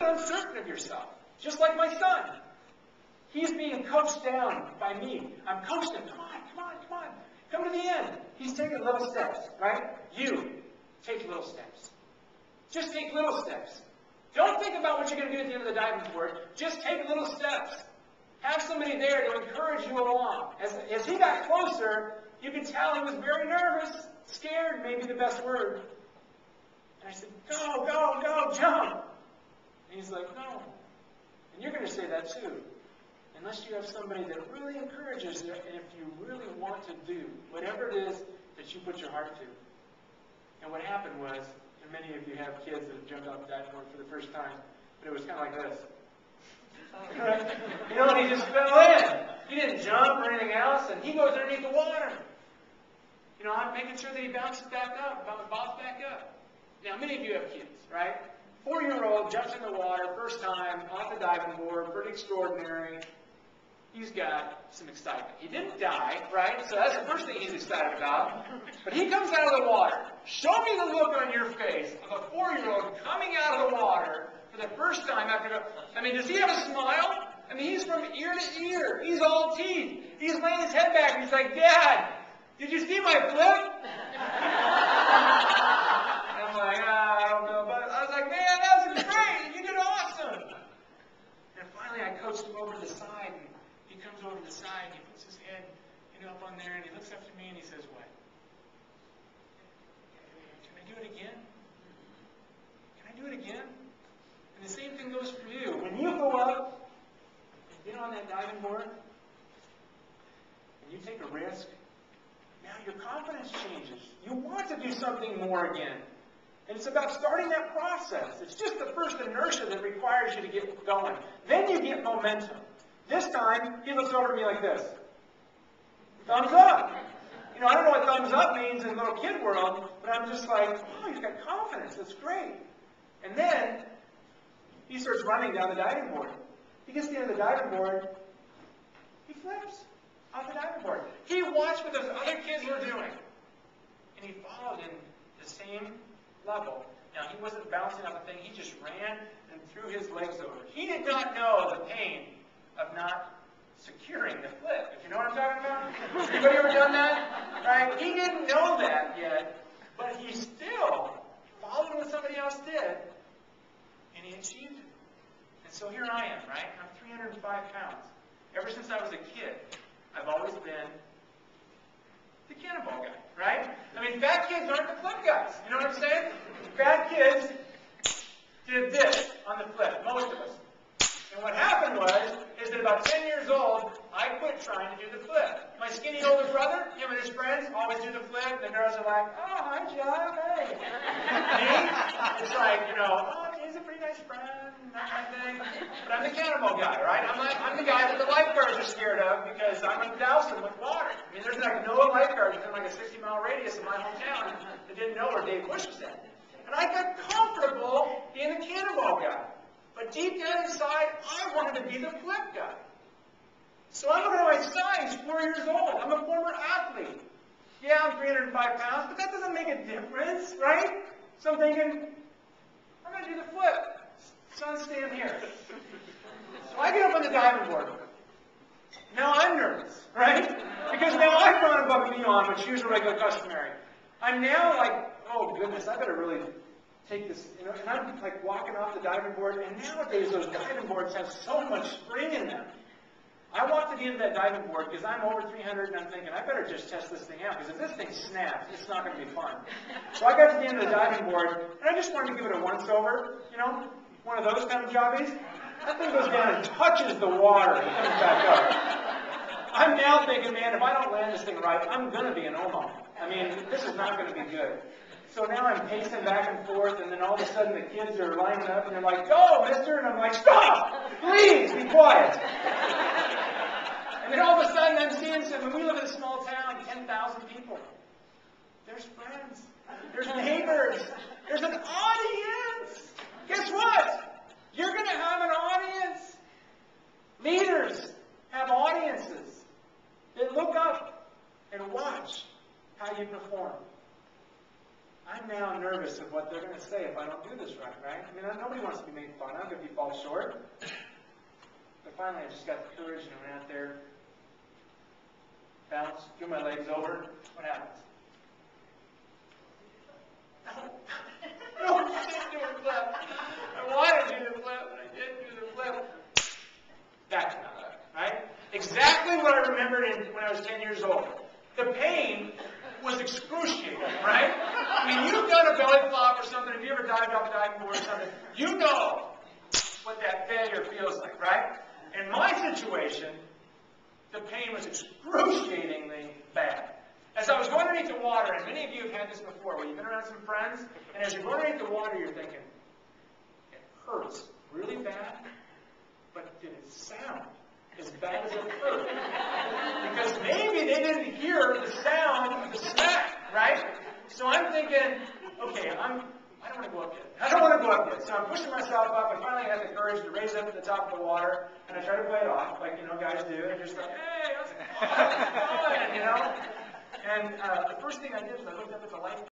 uncertain of yourself. Just like my son. He's being coached down by me. I'm coaching him. Come on, come on, come on. Come to the end. He's taking little steps, right? You take little steps. Just take little steps. Don't think about what you're going to do at the end of the diving board. Just take little steps. Have somebody there to encourage you along. As he got closer, you could tell he was very nervous. Scared may be the best word. And I said, go, go, go, jump. And he's like, no. And you're going to say that too. Unless you have somebody that really encourages you, and if you really want to do whatever it is that you put your heart to. And what happened was, and many of you have kids that have jumped off the diving board for the first time, but it was kind of like this. You know, and he just fell in. He didn't jump or anything else, and he goes underneath the water. You know, I'm making sure that he bounces back up, bounces back up. Now, many of you have kids, right? 4-year-old jumps in the water, first time, off the diving board, pretty extraordinary. He's got some excitement. He didn't die, right? So that's the first thing he's excited about. But he comes out of the water. Show me the look on your face of a 4-year-old coming out of the water for the first time after... I mean, does he have a smile? I mean, he's from ear to ear. He's all teeth. He's laying his head back and he's like, Dad, did you see my flip? And I'm like, I don't know. But I was like, man, that was great. You did awesome. And finally I coached him over to the side. And he comes over to the side and he puts his head up on there and he looks up to me and he says, what? Can I do it again? Can I do it again? And the same thing goes for you. When you go up and get on that diving board and you take a risk, now your confidence changes. You want to do something more again. And it's about starting that process. It's just the first inertia that requires you to get going. Then you get momentum. This time, he looks over to me like this. Thumbs up. You know, I don't know what thumbs up means in little kid world, but I'm just like, oh, he's got confidence. That's great. And then, he starts running down the diving board. He gets to the end of the diving board. He flips off the diving board. He watched what those other kids were doing. And he followed in the same level. Now, he wasn't bouncing off the thing. He just ran and threw his legs over. He did not know the pain of not securing the flip. If you know what I'm talking about? Anybody ever done that? Right? He didn't know that yet, but he still followed what somebody else did, and he achieved it. And so here I am, right? I'm 305 pounds. Ever since I was a kid, I've always been the cannonball guy, right? I mean, fat kids aren't the flip guys. You know what I'm saying? Fat kids did this on the flip, most of us. And what happened is that about 10 years old, I quit trying to do the flip. My skinny older brother, him and his friends, always do the flip. The girls are like, oh, hi, John, hey. Me, it's like, you know, oh, he's a pretty nice friend, that kind of thing. But I'm the cannonball guy, right? I'm the guy that the lifeguards are scared of because I'm going to douse them with water. I mean, there's like no lifeguards within like a 60-mile radius of my hometown that didn't know where Dave Bush was at. And I got comfortable being the cannonball guy. But deep down inside, I wanted to be the flip guy. So I'm looking at my son, he's 4 years old. I'm a former athlete. Yeah, I'm 305 pounds, but that doesn't make a difference, right? So I'm thinking, I'm going to do the flip. Son, stand here. So I get up on the diving board. Now I'm nervous, right? Because now I've gone above and beyond, which usually regular customary. I'm now like, oh goodness, I better really take this, you know, and I'm like walking off the diving board, and nowadays those diving boards have so much spring in them. I walked to the end of that diving board because I'm over 300 and I'm thinking, I better just test this thing out because if this thing snaps, it's not going to be fun. So I got to the end of the diving board and I just wanted to give it a once over, you know, one of those kind of jobbies. That thing goes down and touches the water and comes back up. I'm now thinking, man, if I don't land this thing right, I'm going to be an Omaha. I mean, this is not going to be good. So now I'm pacing back and forth, and then all of a sudden the kids are lining up, and they're like, go, mister! And I'm like, stop! Please, be quiet! And then all of a sudden I'm seeing some, and we live in a small town, 10,000 people. There's friends. There's neighbors. There's an audience! Guess what? You're going to have an audience. Leaders have audiences. They look up and watch how you perform. I'm now nervous of what they're going to say if I don't do this right, right? I mean, nobody wants to be made fun of if you fall short. But finally, I just got the courage and I went out there, bounce, threw my legs over. What happens? No, I didn't do a flip. I wanted to do the flip, but I didn't do the flip. That came out, right? Exactly what I remembered when I was 10 years old. The pain was excruciating, right? I mean, you've done a belly flop or something. If you ever dived off a diving board or something, you know what that failure feels like, right? In my situation, the pain was excruciatingly bad. As I was going underneath the water, and many of you have had this before, where you've been around some friends, and as you're going underneath the water, you're thinking, it hurts really bad, but did it sound as bad as it hurt? Because maybe they didn't hear the sound of the smack, right? So I'm thinking, okay, I don't want to go up yet. I don't want to go up yet. So I'm pushing myself up. I finally had the courage to raise up to the top of the water, and I try to play it off, like, guys do. And just like, hey, how's it going? And the first thing I did was I looked up at the light